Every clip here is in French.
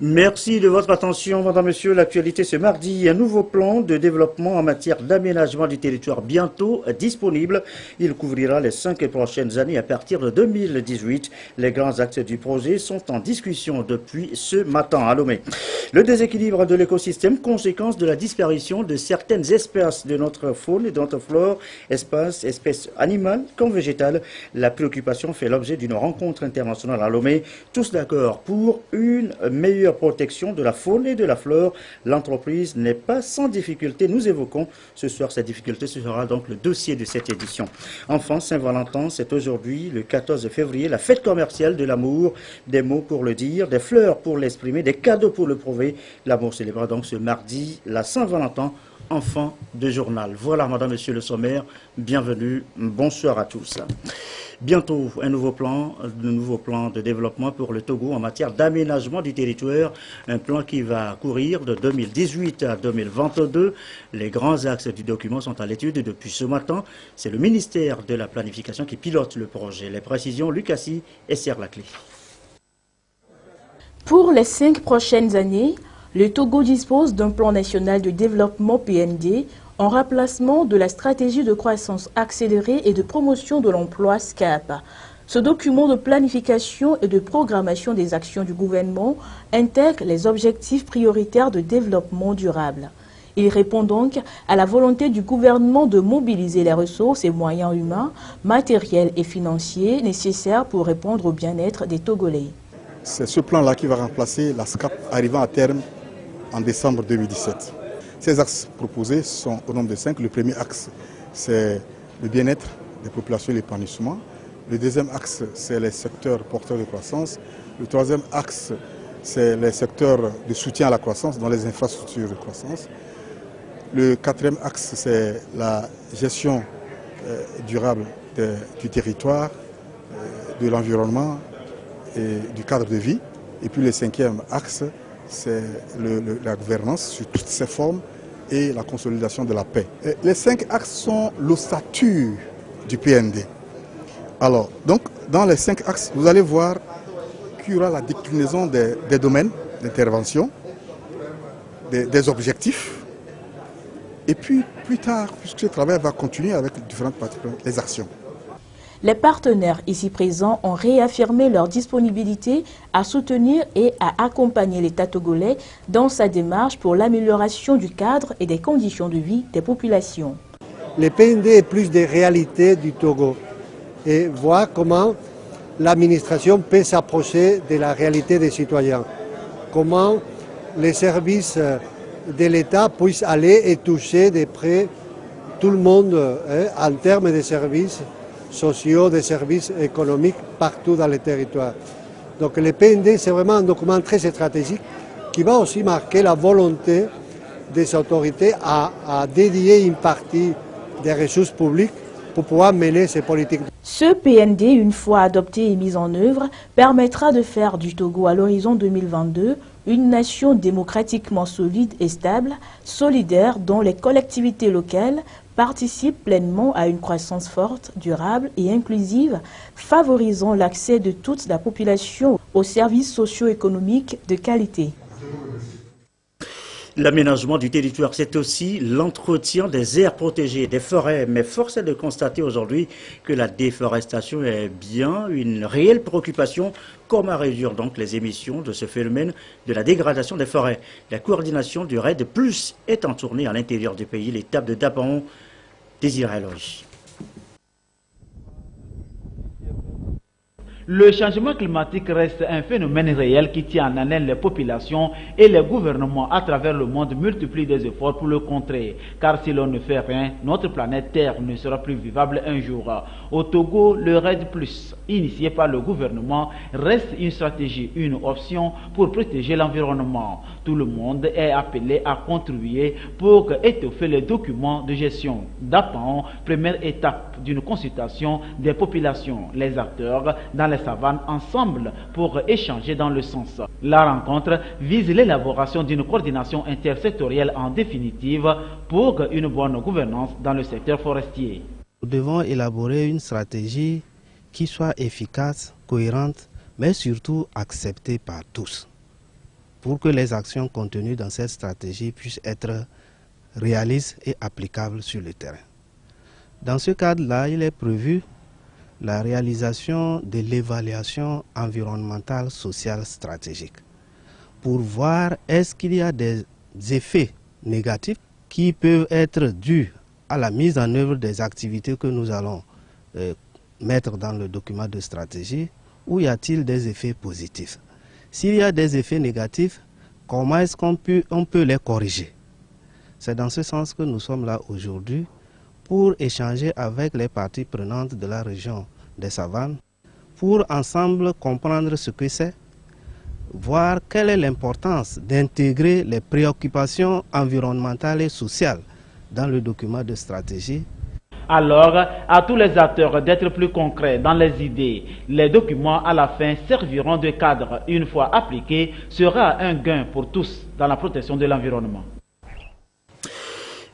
Merci de votre attention, madame, monsieur. L'actualité ce mardi, un nouveau plan de développement en matière d'aménagement du territoire bientôt disponible. Il couvrira les 5 prochaines années à partir de 2018. Les grands axes du projet sont en discussion depuis ce matin à Lomé. Le déséquilibre de l'écosystème, conséquence de la disparition de certaines espèces de notre faune et de notre flore, espèces animales comme végétales. La préoccupation fait l'objet d'une rencontre internationale à Lomé. Tous d'accord pour une meilleure protection de la faune et de la flore. L'entreprise n'est pas sans difficulté. Nous évoquons ce soir cette difficulté. Ce sera donc le dossier de cette édition. Enfin, Saint-Valentin, c'est aujourd'hui le 14 février, la fête commerciale de l'amour. Des mots pour le dire, des fleurs pour l'exprimer, des cadeaux pour le prouver. L'amour célébrera donc ce mardi la Saint-Valentin en fin de journal. Voilà, madame, monsieur le sommaire. Bienvenue. Bonsoir à tous. Bientôt, un nouveau plan de développement pour le Togo en matière d'aménagement du territoire. Un plan qui va courir de 2018 à 2022. Les grands axes du document sont à l'étude depuis ce matin. C'est le ministère de la Planification qui pilote le projet. Les précisions, Lucassi et Serre Laclé. Pour les 5 prochaines années, le Togo dispose d'un plan national de développement PND en remplacement de la stratégie de croissance accélérée et de promotion de l'emploi SCAP. Ce document de planification et de programmation des actions du gouvernement intègre les objectifs prioritaires de développement durable. Il répond donc à la volonté du gouvernement de mobiliser les ressources et moyens humains, matériels et financiers nécessaires pour répondre au bien-être des Togolais. C'est ce plan-là qui va remplacer la SCAP arrivant à terme en décembre 2017. Ces axes proposés sont au nombre de 5. Le premier axe, c'est le bien-être des populations et l'épanouissement. Le deuxième axe, c'est les secteurs porteurs de croissance. Le troisième axe, c'est les secteurs de soutien à la croissance, dans les infrastructures de croissance. Le quatrième axe, c'est la gestion durable du territoire, de l'environnement et du cadre de vie. Et puis le cinquième axe, c'est la gouvernance sur toutes ses formes et la consolidation de la paix. Et les 5 axes sont l'ossature du PND. Alors, donc, dans les 5 axes, vous allez voir qu'il y aura la déclinaison des domaines d'intervention, des objectifs. Et puis, plus tard, puisque ce travail va continuer avec différentes parties, les actions. Les partenaires ici présents ont réaffirmé leur disponibilité à soutenir et à accompagner l'État togolais dans sa démarche pour l'amélioration du cadre et des conditions de vie des populations. Le PND est plus des réalités du Togo et voir comment l'administration peut s'approcher de la réalité des citoyens. Comment les services de l'État puissent aller et toucher de près tout le monde en termes de services sociaux, des services économiques partout dans le territoire. Donc le PND, c'est vraiment un document très stratégique qui va aussi marquer la volonté des autorités à dédier une partie des ressources publiques pour pouvoir mener ces politiques. Ce PND, une fois adopté et mis en œuvre, permettra de faire du Togo à l'horizon 2022 une nation démocratiquement solide et stable, solidaire dont les collectivités locales participent pleinement à une croissance forte, durable et inclusive, favorisant l'accès de toute la population aux services socio-économiques de qualité. L'aménagement du territoire, c'est aussi l'entretien des aires protégées, des forêts. Mais force est de constater aujourd'hui que la déforestation est bien une réelle préoccupation. Comment réduire donc les émissions de ce phénomène de la dégradation des forêts? La coordination du RAID Plus est en tournée à l'intérieur du pays. L'étape de Dapaon, Désiré Loge. Le changement climatique reste un phénomène réel qui tient en haleine les populations et les gouvernements à travers le monde multiplient des efforts pour le contrer. Car si l'on ne fait rien, notre planète Terre ne sera plus vivable un jour. Au Togo, le RAID+, initié par le gouvernement, reste une stratégie, une option pour protéger l'environnement. Tout le monde est appelé à contribuer pour étoffer les documents de gestion. Dapaon, première étape d'une consultation des populations, les acteurs dans les savanes ensemble pour échanger dans le sens. La rencontre vise l'élaboration d'une coordination intersectorielle en définitive pour une bonne gouvernance dans le secteur forestier. Nous devons élaborer une stratégie qui soit efficace, cohérente, mais surtout acceptée par tous. pour que les actions contenues dans cette stratégie puissent être réalistes et applicables sur le terrain. Dans ce cadre-là, il est prévu la réalisation de l'évaluation environnementale sociale stratégique pour voir est-ce qu'il y a des effets négatifs qui peuvent être dus à la mise en œuvre des activités que nous allons mettre dans le document de stratégie, ou y a-t-il des effets positifs? S'il y a des effets négatifs, comment est-ce qu'on peut les corriger? C'est dans ce sens que nous sommes là aujourd'hui pour échanger avec les parties prenantes de la région des Savanes, pour ensemble comprendre ce que c'est, voir quelle est l'importance d'intégrer les préoccupations environnementales et sociales dans le document de stratégie. Alors, à tous les acteurs d'être plus concrets dans les idées, les documents à la fin serviront de cadre. Une fois appliqués, sera un gain pour tous dans la protection de l'environnement.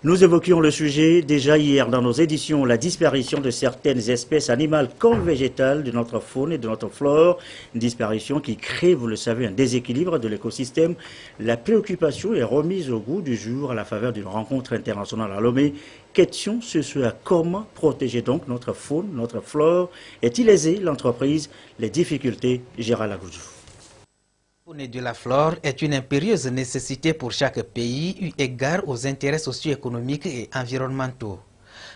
Nous évoquions le sujet déjà hier dans nos éditions, la disparition de certaines espèces animales comme végétales de notre faune et de notre flore. Une disparition qui crée, vous le savez, un déséquilibre de l'écosystème. La préoccupation est remise au goût du jour à la faveur d'une rencontre internationale à Lomé. Question ce soir, comment protéger donc notre faune, notre flore? Est-il aisé l'entreprise? Les difficultés, Gérald Agoudjou. La faune et de la flore est une impérieuse nécessité pour chaque pays eu égard aux intérêts socio-économiques et environnementaux.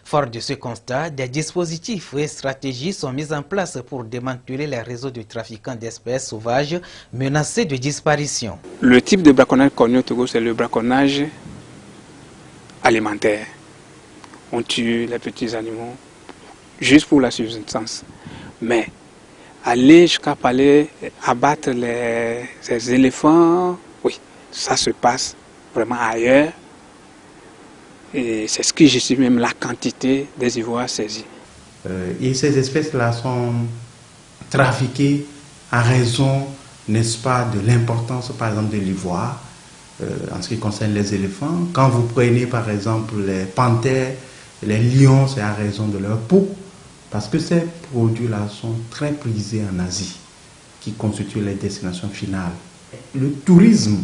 Fort de ce constat, des dispositifs et stratégies sont mis en place pour démanteler les réseaux de trafiquants d'espèces sauvages menacées de disparition. Le type de braconnage connu au Togo, c'est le braconnage alimentaire. On tue les petits animaux juste pour la subsistance. Mais aller jusqu'à aller abattre ces éléphants, oui, ça se passe vraiment ailleurs. Et c'est ce qui justifie même la quantité des ivoires saisis. Et ces espèces-là sont trafiquées à raison, n'est-ce pas, de l'importance, par exemple, de l'ivoire, en ce qui concerne les éléphants. Quand vous prenez, par exemple, les panthères, les lions, c'est à raison de leur peau. Parce que ces produits-là sont très prisés en Asie, qui constituent les destinations finales. Le tourisme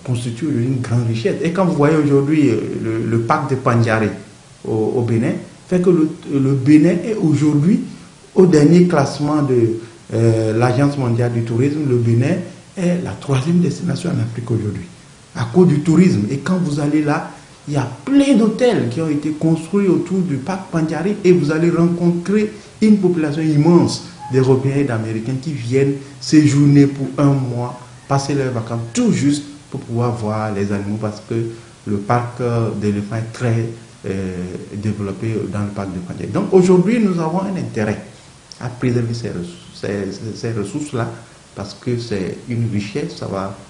constitue une grande richesse. Et quand vous voyez aujourd'hui le parc de Pandjari au Bénin, fait que le Bénin est aujourd'hui au dernier classement de l'Agence mondiale du tourisme. Le Bénin est la 3e destination en Afrique aujourd'hui, à cause du tourisme. Et quand vous allez là, il y a plein d'hôtels qui ont été construits autour du parc Pandjari et vous allez rencontrer une population immense d'Européens et d'Américains qui viennent séjourner pour un mois, passer leurs vacances tout juste pour pouvoir voir les animaux parce que le parc d'éléphants est très développé dans le parc de Pandjari. Donc aujourd'hui, nous avons un intérêt à préserver ces ressources-là parce que c'est une richesse,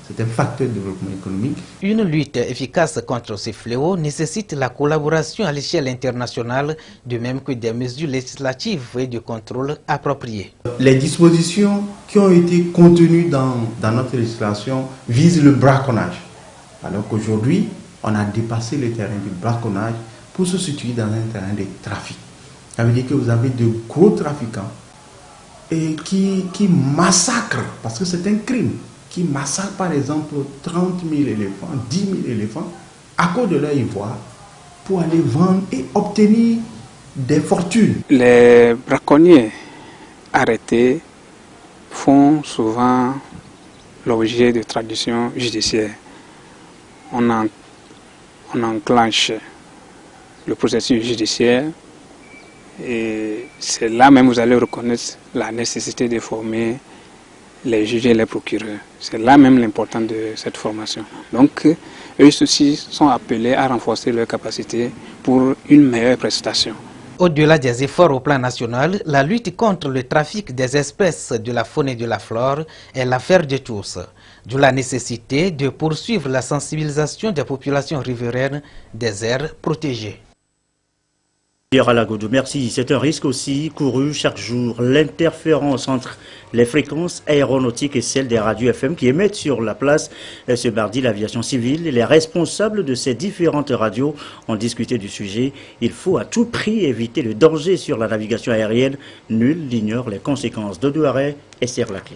c'est un facteur de développement économique. Une lutte efficace contre ces fléaux nécessite la collaboration à l'échelle internationale, de même que des mesures législatives et de contrôle appropriées. Les dispositions qui ont été contenues dans notre législation visent le braconnage. Alors qu'aujourd'hui, on a dépassé le terrain du braconnage pour se situer dans un terrain de trafic. Ça veut dire que vous avez de gros trafiquants et qui massacrent, parce que c'est un crime, qui massacrent par exemple 30 000 éléphants, 10 000 éléphants, à cause de leur ivoire, pour aller vendre et obtenir des fortunes. Les braconniers arrêtés font souvent l'objet de traditions judiciaires. On enclenche le processus judiciaire. Et c'est là même que vous allez reconnaître la nécessité de former les juges et les procureurs. C'est là même l'importance de cette formation. Donc, eux aussi sont appelés à renforcer leurs capacités pour une meilleure prestation. Au-delà des efforts au plan national, la lutte contre le trafic des espèces de la faune et de la flore est l'affaire de tous. D'où la nécessité de poursuivre la sensibilisation des populations riveraines des aires protégées. Gérald Agoudjou, merci. C'est un risque aussi couru chaque jour. L'interférence entre les fréquences aéronautiques et celles des radios FM qui émettent sur la place. Ce mardi, l'aviation civile et les responsables de ces différentes radios ont discuté du sujet. Il faut à tout prix éviter le danger sur la navigation aérienne. Nul n'ignore les conséquences. Dodo Arrêt et Serre la clé.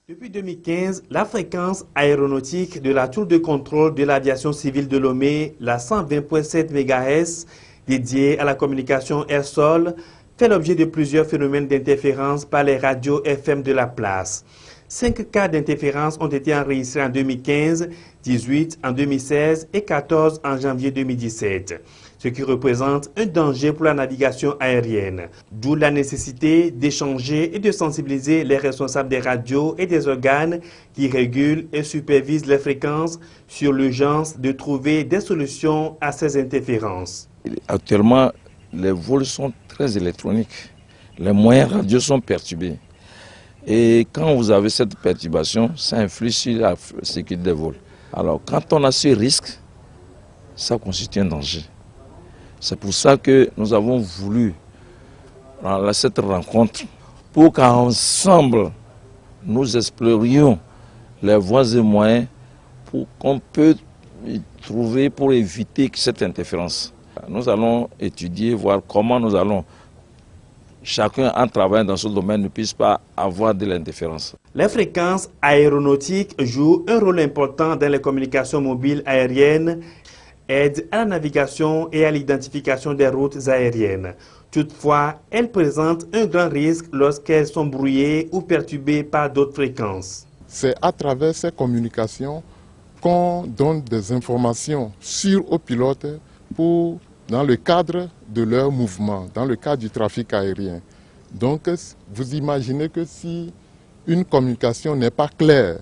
Depuis 2015, la fréquence aéronautique de la tour de contrôle de l'aviation civile de Lomé, la 120.7 MHz, dédiée à la communication air-sol, fait l'objet de plusieurs phénomènes d'interférence par les radios FM de la place. 5 cas d'interférence ont été enregistrés en 2015, 18 en 2016 et 14 en janvier 2017, ce qui représente un danger pour la navigation aérienne. D'où la nécessité d'échanger et de sensibiliser les responsables des radios et des organes qui régulent et supervisent les fréquences sur l'urgence de trouver des solutions à ces interférences. Actuellement, les vols sont très électroniques. Les moyens radios sont perturbés. Et quand vous avez cette perturbation, ça influe sur la sécurité des vols. Alors, quand on a ce risque, ça constitue un danger. C'est pour ça que nous avons voulu cette rencontre pour qu'ensemble, nous explorions les voies et moyens pour qu'on puisse trouver pour éviter cette interférence. Nous allons étudier, voir comment nous allons, chacun en travaillant dans ce domaine, ne puisse pas avoir de l'interférence. Les fréquences aéronautiques jouent un rôle important dans les communications mobiles aériennes, aident à la navigation et à l'identification des routes aériennes. Toutefois, elles présentent un grand risque lorsqu'elles sont brouillées ou perturbées par d'autres fréquences. C'est à travers ces communications qu'on donne des informations sûres aux pilotes dans le cadre de leur mouvement, dans le cadre du trafic aérien. Donc, vous imaginez que si une communication n'est pas claire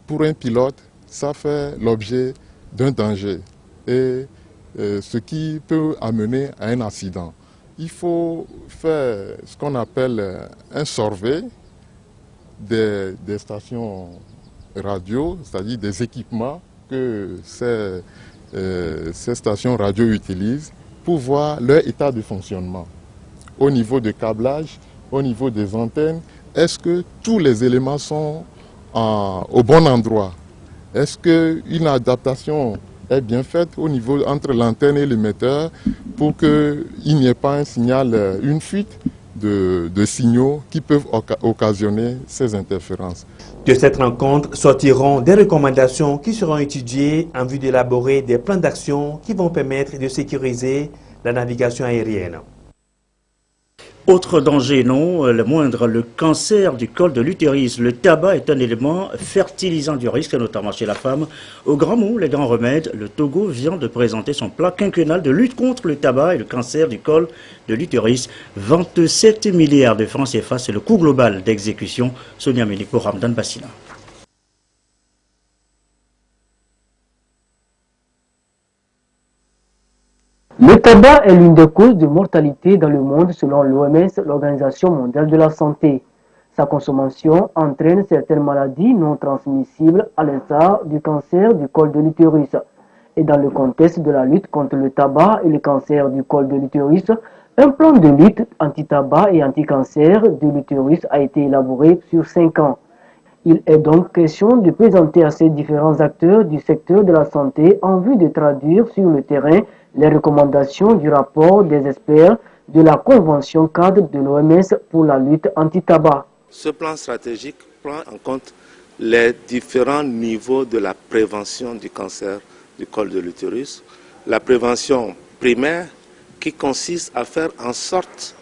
pour un pilote, ça fait l'objet d'un danger, et ce qui peut amener à un accident. Il faut faire ce qu'on appelle un survey des stations radio, c'est-à-dire des équipements que ces stations radio utilisent pour voir leur état de fonctionnement. Au niveau de câblage, au niveau des antennes, est-ce que tous les éléments sont au bon endroit? Est-ce qu'une adaptation est bien faite au niveau entre l'antenne et l'émetteur pour qu'il n'y ait pas un signal, une fuite de signaux qui peuvent occasionner ces interférences. De cette rencontre sortiront des recommandations qui seront étudiées en vue d'élaborer des plans d'action qui vont permettre de sécuriser la navigation aérienne. Autre danger, non le moindre, le cancer du col de l'utérus. Le tabac est un élément fertilisant du risque, notamment chez la femme. Au grand mot, les grands remèdes, le Togo vient de présenter son plan quinquennal de lutte contre le tabac et le cancer du col de l'utérus. 27 milliards de francs CFA, c'est le coût global d'exécution. Sonia Mélik pour Ramdan Bassina. Le tabac est l'une des causes de mortalité dans le monde selon l'OMS, l'Organisation mondiale de la santé. Sa consommation entraîne certaines maladies non transmissibles à l'instar du cancer du col de l'utérus. Et dans le contexte de la lutte contre le tabac et le cancer du col de l'utérus, un plan de lutte anti-tabac et anti-cancer de l'utérus a été élaboré sur 5 ans. Il est donc question de présenter à ces différents acteurs du secteur de la santé en vue de traduire sur le terrain les recommandations du rapport des experts de la Convention cadre de l'OMS pour la lutte anti-tabac. Ce plan stratégique prend en compte les différents niveaux de la prévention du cancer du col de l'utérus. La prévention primaire qui consiste à faire en sorte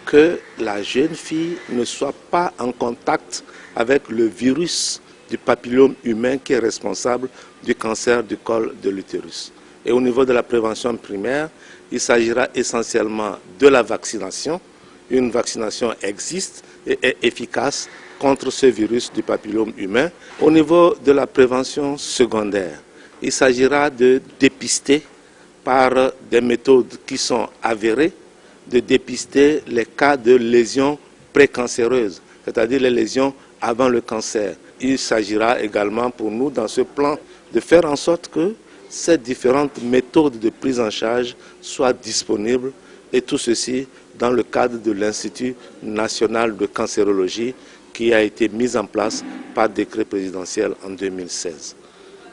que la jeune fille ne soit pas en contact avec le virus du papillome humain qui est responsable du cancer du col de l'utérus. Et au niveau de la prévention primaire, il s'agira essentiellement de la vaccination. Une vaccination existe et est efficace contre ce virus du papillome humain. Au niveau de la prévention secondaire, il s'agira de dépister par des méthodes qui sont avérées, de dépister les cas de lésions précancéreuses, c'est-à-dire les lésions avant le cancer. Il s'agira également pour nous, dans ce plan, de faire en sorte que ces différentes méthodes de prise en charge soient disponibles, et tout ceci dans le cadre de l'Institut national de cancérologie qui a été mis en place par décret présidentiel en 2016.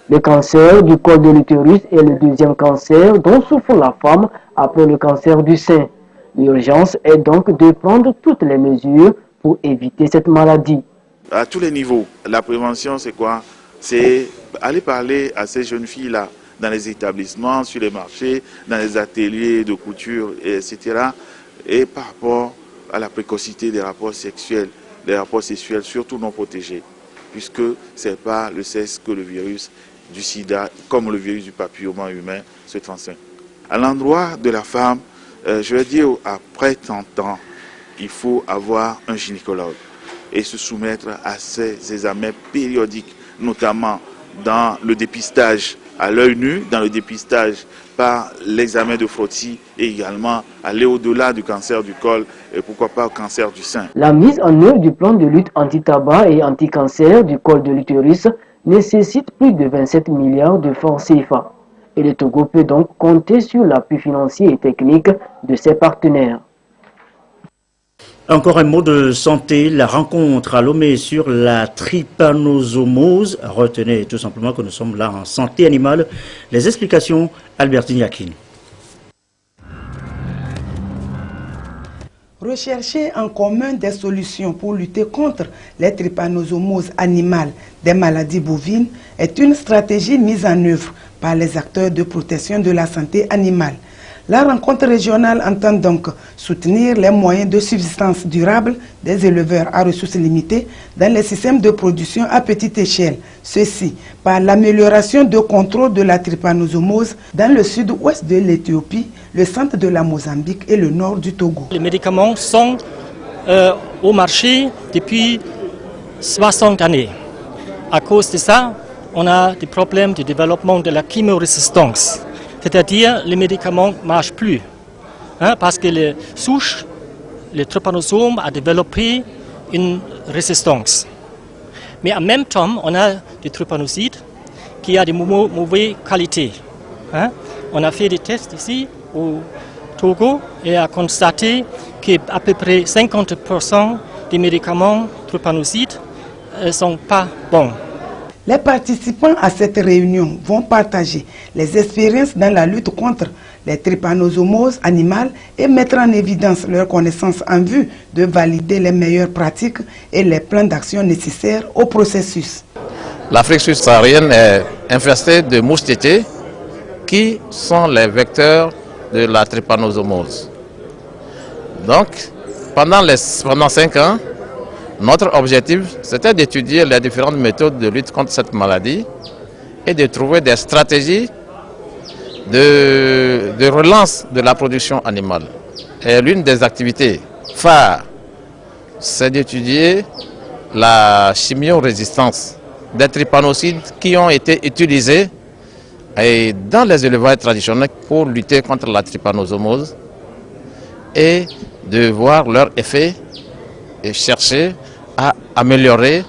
Le cancer du col de l'utérus est le deuxième cancer dont souffre la femme après le cancer du sein. L'urgence est donc de prendre toutes les mesures pour éviter cette maladie. à tous les niveaux. La prévention, c'est quoi? C'est aller parler à ces jeunes filles-là dans les établissements, sur les marchés, dans les ateliers de couture, etc. Et par rapport à la précocité des rapports sexuels surtout non protégés, puisque ce n'est pas le sexe que le virus du sida, comme le virus du papillomavirus humain, se transmet. À l'endroit de la femme, je vais dire, après 30 ans, il faut avoir un gynécologue et se soumettre à ces examens périodiques, notamment dans le dépistage à l'œil nu, dans le dépistage par l'examen de frottis et également aller au-delà du cancer du col et pourquoi pas au cancer du sein. La mise en œuvre du plan de lutte anti-tabac et anti-cancer du col de l'utérus nécessite plus de 27 milliards de francs CFA. Et le Togo peut donc compter sur l'appui financier et technique de ses partenaires. Encore un mot de santé, la rencontre à Lomé sur la trypanosomose. Retenez tout simplement que nous sommes là en santé animale. Les explications, Albertine Yakin. Rechercher en commun des solutions pour lutter contre les trypanosomoses animales des maladies bovines est une stratégie mise en œuvre par les acteurs de protection de la santé animale. La rencontre régionale entend donc soutenir les moyens de subsistance durable des éleveurs à ressources limitées dans les systèmes de production à petite échelle. Ceci par l'amélioration de contrôle de la trypanosomose dans le sud-ouest de l'Éthiopie, le centre de la Mozambique et le nord du Togo. Les médicaments sont au marché depuis 60 années. À cause de ça, on a des problèmes de développement de la chimio-résistance. C'est-à-dire les médicaments ne marchent plus, parce que les souches, le trypanosome a développé une résistance. Mais en même temps, on a des trypanosides qui ont de mauvaises qualités. On a fait des tests ici au Togo et a constaté qu'à peu près 50% des médicaments trypanosides ne sont pas bons. Les participants à cette réunion vont partager les expériences dans la lutte contre les trypanosomoses animales et mettre en évidence leurs connaissances en vue de valider les meilleures pratiques et les plans d'action nécessaires au processus. L'Afrique subsaharienne est infestée de mouches tétées qui sont les vecteurs de la trypanosomose. Donc, pendant 5 ans, notre objectif, c'était d'étudier les différentes méthodes de lutte contre cette maladie et de trouver des stratégies de relance de la production animale. Et l'une des activités phares, c'est d'étudier la chimio-résistance des trypanosides qui ont été utilisés dans les élevages traditionnels pour lutter contre la trypanosomose et de voir leur effet et chercher à améliorer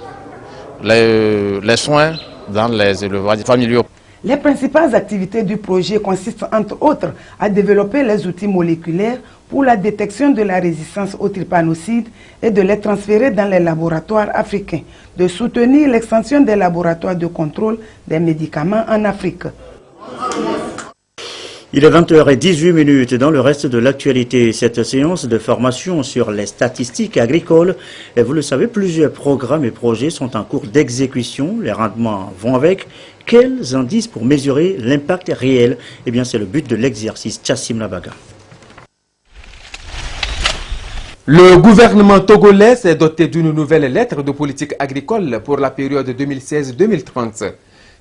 les soins dans les élevages familiaux. Les principales activités du projet consistent entre autres à développer les outils moléculaires pour la détection de la résistance aux trypanosides et de les transférer dans les laboratoires africains, de soutenir l'extension des laboratoires de contrôle des médicaments en Afrique. Il est 20h18 dans le reste de l'actualité. Cette séance de formation sur les statistiques agricoles, et vous le savez, plusieurs programmes et projets sont en cours d'exécution. Les rendements vont avec. Quels indices pour mesurer l'impact réel? Eh bien, c'est le but de l'exercice. Chassim Nabaga. Le gouvernement togolais s'est doté d'une nouvelle lettre de politique agricole pour la période 2016-2030.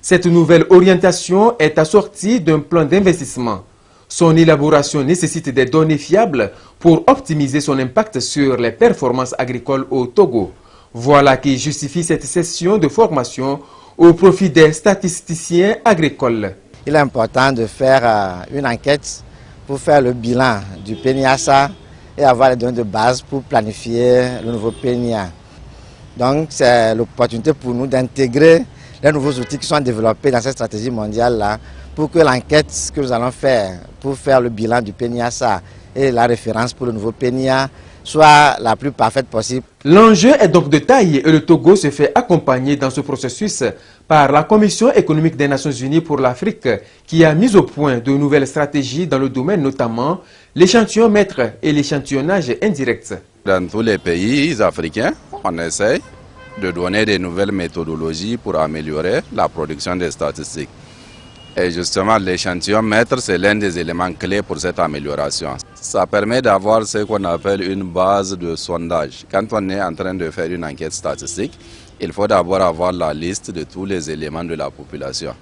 Cette nouvelle orientation est assortie d'un plan d'investissement. Son élaboration nécessite des données fiables pour optimiser son impact sur les performances agricoles au Togo. Voilà qui justifie cette session de formation au profit des statisticiens agricoles. Il est important de faire une enquête pour faire le bilan du PNIASA et avoir les données de base pour planifier le nouveau PNIA. Donc c'est l'opportunité pour nous d'intégrer les nouveaux outils qui sont développés dans cette stratégie mondiale-là pour que l'enquête que nous allons faire pour faire le bilan du PNIASA et la référence pour le nouveau PNIA soit la plus parfaite possible. L'enjeu est donc de taille et le Togo se fait accompagner dans ce processus par la Commission économique des Nations Unies pour l'Afrique qui a mis au point de nouvelles stratégies dans le domaine notamment l'échantillon maître et l'échantillonnage indirect. Dans tous les pays africains, on essaie de donner des nouvelles méthodologies pour améliorer la production des statistiques. Et justement, l'échantillon maître, c'est l'un des éléments clés pour cette amélioration. Ça permet d'avoir ce qu'on appelle une base de sondage. Quand on est en train de faire une enquête statistique, il faut d'abord avoir la liste de tous les éléments de la population.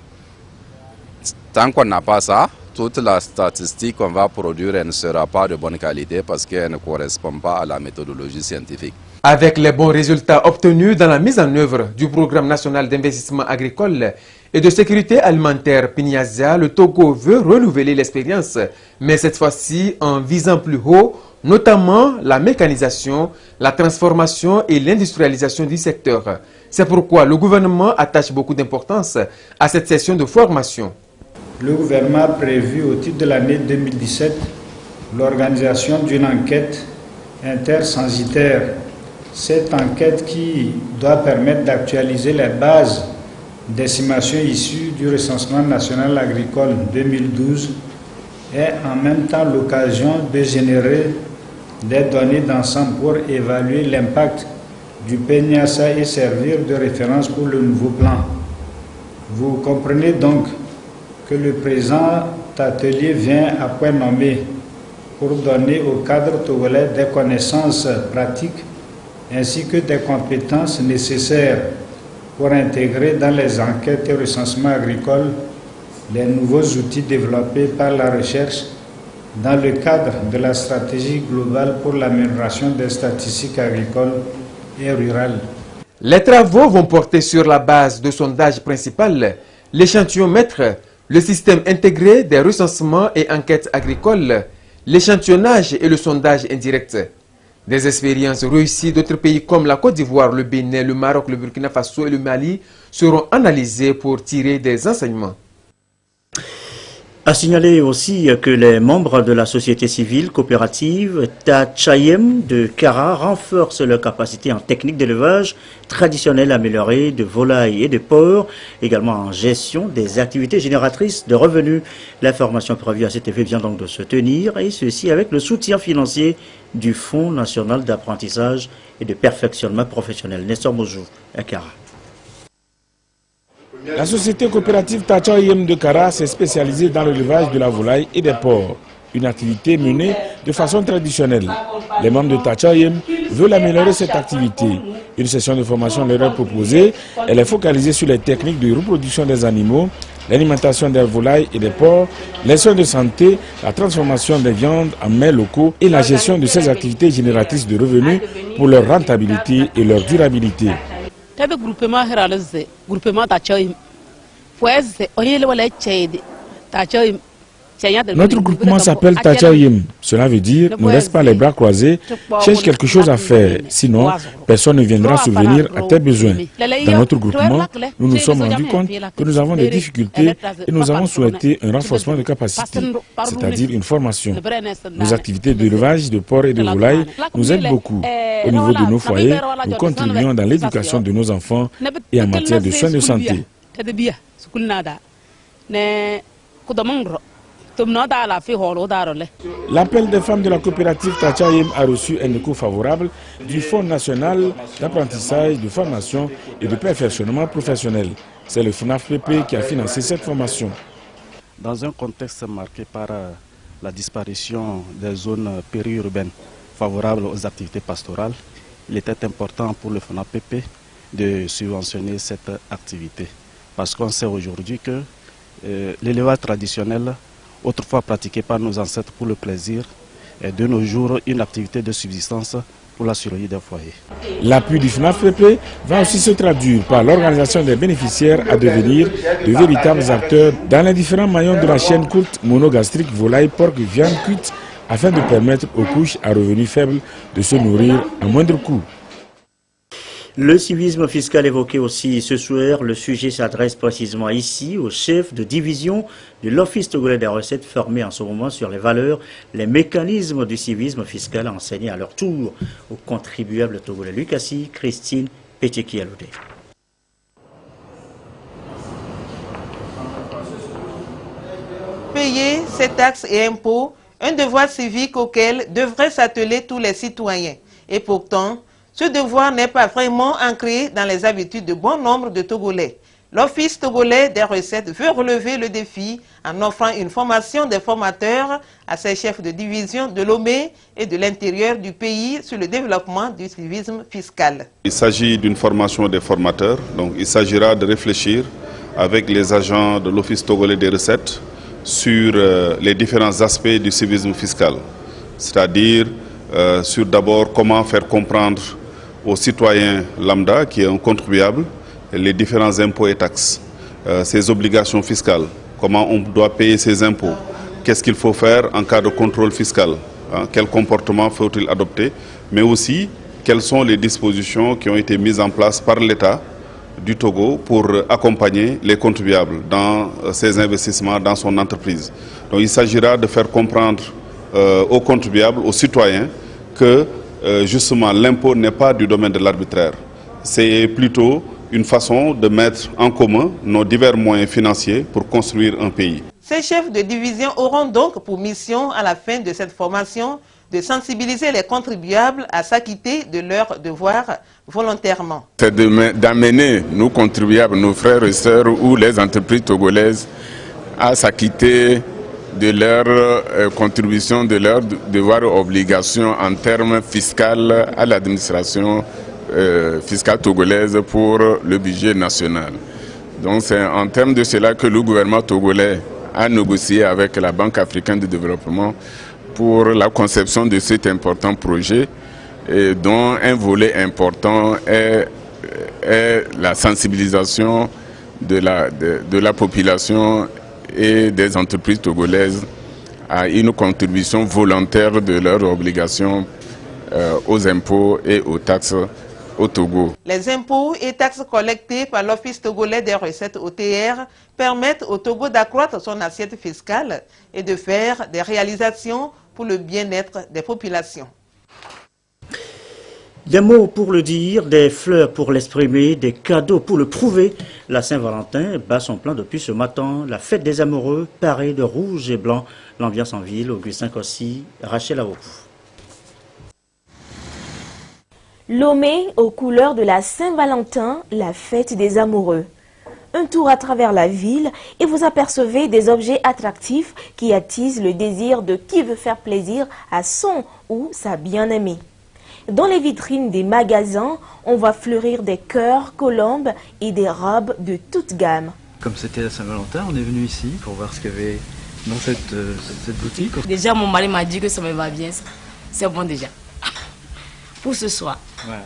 Tant qu'on n'a pas ça, toute la statistique qu'on va produire elle ne sera pas de bonne qualité parce qu'elle ne correspond pas à la méthodologie scientifique. Avec les bons résultats obtenus dans la mise en œuvre du Programme national d'investissement agricole et de sécurité alimentaire PNIASA, le Togo veut renouveler l'expérience, mais cette fois-ci en visant plus haut, notamment la mécanisation, la transformation et l'industrialisation du secteur. C'est pourquoi le gouvernement attache beaucoup d'importance à cette session de formation. Le gouvernement a prévu au titre de l'année 2017 l'organisation d'une enquête intercensitaire. Cette enquête qui doit permettre d'actualiser les bases d'estimation issues du recensement national agricole 2012 est en même temps l'occasion de générer des données d'ensemble pour évaluer l'impact du PNIASA et servir de référence pour le nouveau plan. Vous comprenez donc que le présent atelier vient à point nommé pour donner au cadre togolais des connaissances pratiques ainsi que des compétences nécessaires pour intégrer dans les enquêtes et recensements agricoles les nouveaux outils développés par la recherche dans le cadre de la stratégie globale pour l'amélioration des statistiques agricoles et rurales. Les travaux vont porter sur la base de sondage principal, l'échantillon maître, le système intégré des recensements et enquêtes agricoles, l'échantillonnage et le sondage indirect. Des expériences réussies d'autres pays comme la Côte d'Ivoire, le Bénin, le Maroc, le Burkina Faso et le Mali seront analysées pour tirer des enseignements. A signaler aussi que les membres de la société civile coopérative Tachayem de Kara renforcent leurs capacités en technique d'élevage traditionnelle améliorée de volailles et de porcs, également en gestion des activités génératrices de revenus. L'information prévue à cet effet vient donc de se tenir, et ceci avec le soutien financier du Fonds national d'apprentissage et de perfectionnement professionnel. Nestor Mojou, à Kara. La société coopérative Tachayem de Kara s'est spécialisée dans l'élevage de la volaille et des porcs, une activité menée de façon traditionnelle. Les membres de Tachayem veulent améliorer cette activité. Une session de formation leur est proposée. Elle est focalisée sur les techniques de reproduction des animaux, l'alimentation des volailles et des porcs, les soins de santé, la transformation des viandes en mets locaux et la gestion de ces activités génératrices de revenus pour leur rentabilité et leur durabilité. Notre groupement s'appelle Tachayem. Cela veut dire ne reste pas les bras croisés, cherche quelque chose à faire, sinon personne ne viendra subvenir à tes besoins. Dans notre groupement, nous nous sommes rendus compte que nous avons des difficultés et nous avons souhaité un renforcement de capacité, c'est-à-dire une formation. Nos activités d'élevage de porcs et de volailles nous aident beaucoup. Au niveau de nos foyers, nous contribuons dans l'éducation de nos enfants et en matière de soins de santé. L'appel des femmes de la coopérative Tachayem a reçu un écho favorable du Fonds national d'apprentissage, de formation et de perfectionnement professionnel. C'est le FNAFPP qui a financé cette formation. Dans un contexte marqué par la disparition des zones périurbaines favorables aux activités pastorales, il était important pour le FNAFPP de subventionner cette activité. Parce qu'on sait aujourd'hui que l'élevage traditionnel, autrefois pratiqué par nos ancêtres pour le plaisir, est de nos jours une activité de subsistance pour la survie des foyers. L'appui du FNAFPP va aussi se traduire par l'organisation des bénéficiaires à devenir de véritables acteurs dans les différents maillons de la chaîne courte monogastrique volaille, porc, viande cuite, afin de permettre aux couches à revenus faibles de se nourrir à moindre coût. Le civisme fiscal évoqué aussi ce soir, le sujet s'adresse précisément ici au chef de division de l'Office togolais des recettes formé en ce moment sur les valeurs, les mécanismes du civisme fiscal enseignés à leur tour aux contribuables togolais. Lucassi, Christine Péteki-Aloudé. Payer ces taxes et impôts, un devoir civique auquel devraient s'atteler tous les citoyens. Et pourtant, Ce devoir n'est pas vraiment ancré dans les habitudes de bon nombre de Togolais. L'Office togolais des recettes veut relever le défi en offrant une formation des formateurs à ses chefs de division de Lomé et de l'intérieur du pays sur le développement du civisme fiscal. Il s'agit d'une formation des formateurs, donc il s'agira de réfléchir avec les agents de l'Office togolais des recettes sur les différents aspects du civisme fiscal, c'est-à-dire sur d'abord comment faire comprendre aux citoyens lambda, qui est un contribuable, les différents impôts et taxes, ses obligations fiscales, comment on doit payer ses impôts, qu'est-ce qu'il faut faire en cas de contrôle fiscal, quel comportement faut-il adopter, mais aussi quelles sont les dispositions qui ont été mises en place par l'État du Togo pour accompagner les contribuables dans ses investissements, dans son entreprise. Donc il s'agira de faire comprendre aux contribuables, aux citoyens, que justement l'impôt n'est pas du domaine de l'arbitraire. C'est plutôt une façon de mettre en commun nos divers moyens financiers pour construire un pays. Ces chefs de division auront donc pour mission, à la fin de cette formation, de sensibiliser les contribuables à s'acquitter de leurs devoirs volontairement. C'est d'amener nos contribuables, nos frères et sœurs ou les entreprises togolaises à s'acquitter de leurs contributions, de leurs devoirs et obligations en termes fiscaux à l'administration fiscale togolaise pour le budget national. Donc c'est en termes de cela que le gouvernement togolais a négocié avec la Banque africaine de développement pour la conception de cet important projet, et dont un volet important est la sensibilisation de la population et des entreprises togolaises à une contribution volontaire de leurs obligations aux impôts et aux taxes au Togo. Les impôts et taxes collectés par l'Office togolais des recettes OTR permettent au Togo d'accroître son assiette fiscale et de faire des réalisations pour le bien-être des populations. Des mots pour le dire, des fleurs pour l'exprimer, des cadeaux pour le prouver. La Saint-Valentin bat son plein depuis ce matin. La fête des amoureux parée de rouge et blanc. L'ambiance en ville, Augustin Kossi, Rachel Aouf. Lomé aux couleurs de la Saint-Valentin, la fête des amoureux. Un tour à travers la ville et vous apercevez des objets attractifs qui attisent le désir de qui veut faire plaisir à son ou sa bien-aimée. Dans les vitrines des magasins, on voit fleurir des cœurs, colombes et des robes de toute gamme. Comme c'était la Saint-Valentin, on est venu ici pour voir ce qu'il y avait dans cette boutique. Déjà, mon mari m'a dit que ça me va bien. C'est bon déjà. Pour ce soir.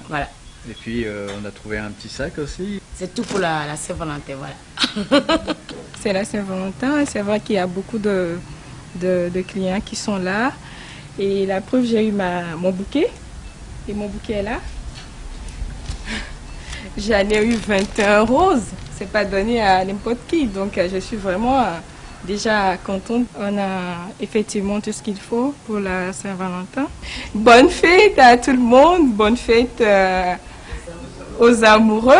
Voilà. Et puis, on a trouvé un petit sac aussi. C'est tout pour la Saint-Valentin, voilà. C'est la Saint-Valentin. C'est vrai qu'il y a beaucoup de clients qui sont là. Et la preuve, j'ai eu mon bouquet. Et mon bouquet est là. J'en ai eu 21 roses. C'est pas donné à n'importe qui. Donc, je suis vraiment déjà contente. On a effectivement tout ce qu'il faut pour la Saint-Valentin. Bonne fête à tout le monde. Bonne fête aux amoureux.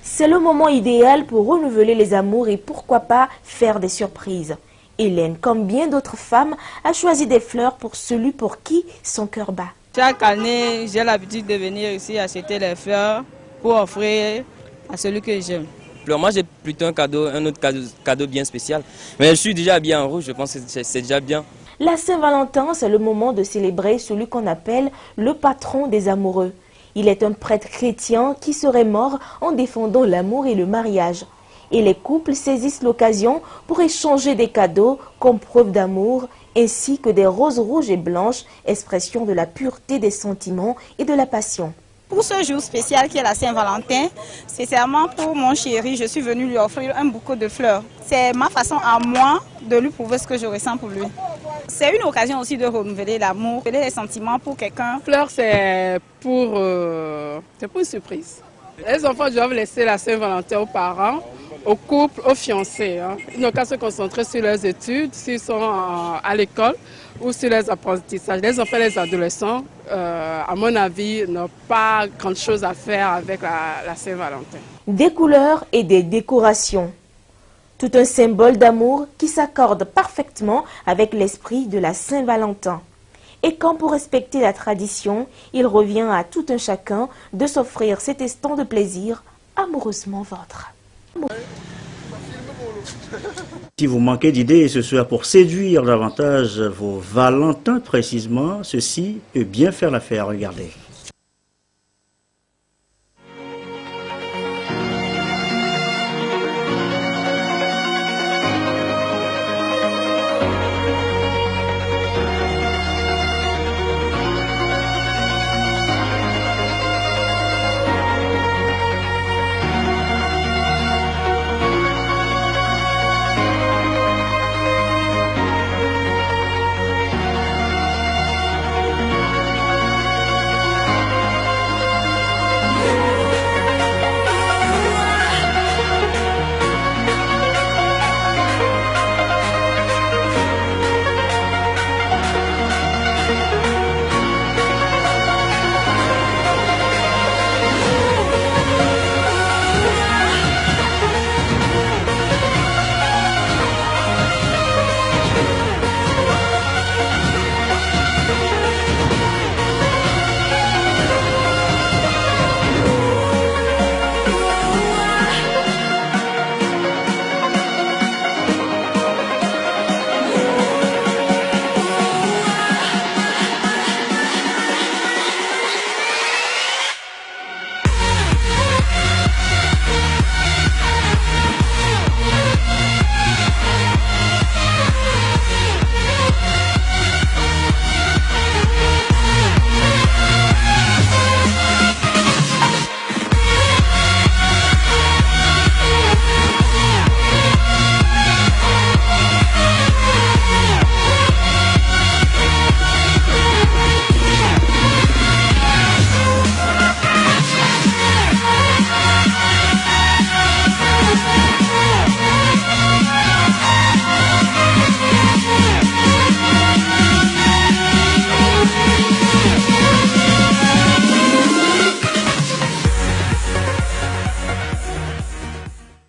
C'est le moment idéal pour renouveler les amours et pourquoi pas faire des surprises. Hélène, comme bien d'autres femmes, a choisi des fleurs pour celui pour qui son cœur bat. Chaque année, j'ai l'habitude de venir ici acheter les fleurs pour offrir à celui que j'aime. Moi, j'ai plutôt un autre cadeau bien spécial. Mais je suis déjà bien en rouge, je pense que c'est déjà bien. La Saint-Valentin, c'est le moment de célébrer celui qu'on appelle le patron des amoureux. Il est un prêtre chrétien qui serait mort en défendant l'amour et le mariage. Et les couples saisissent l'occasion pour échanger des cadeaux comme preuve d'amour, ainsi que des roses rouges et blanches, expression de la pureté des sentiments et de la passion. Pour ce jour spécial qui est la Saint-Valentin, spécialement pour mon chéri, je suis venue lui offrir un bouquet de fleurs. C'est ma façon à moi de lui prouver ce que je ressens pour lui. C'est une occasion aussi de renouveler l'amour, de les sentiments pour quelqu'un. Fleurs, c'est pour une surprise. Les enfants doivent laisser la Saint-Valentin aux parents, aux couples, aux fiancés. Ils n'ont qu'à se concentrer sur leurs études, s'ils sont à l'école ou sur les apprentissages. Les enfants et les adolescents, à mon avis, n'ont pas grand-chose à faire avec la Saint-Valentin. Des couleurs et des décorations. Tout un symbole d'amour qui s'accorde parfaitement avec l'esprit de la Saint-Valentin. Et quand pour respecter la tradition, il revient à tout un chacun de s'offrir cet instant de plaisir amoureusement vôtre. Si vous manquez d'idées ce soir pour séduire davantage vos Valentins précisément, ceci peut bien faire l'affaire. Regardez.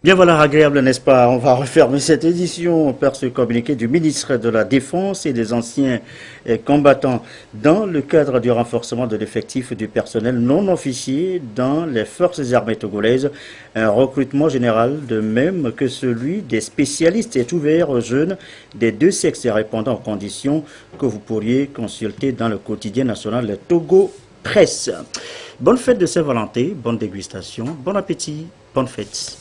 Bien voilà, agréable, n'est-ce pas? On va refermer cette édision par ce communiqué du ministre de la Défense et des anciens combattants dans le cadre du renforcement de l'effectif du personnel non officier dans les forces armées togolaises. Un recrutement général, de même que celui des spécialistes, est ouvert aux jeunes des deux sexes répondant aux conditions que vous pourriez consulter dans le quotidien national Togo Presse. Bonne fête de Saint-Valentin, bonne dégustation, bon appétit, bonne fête.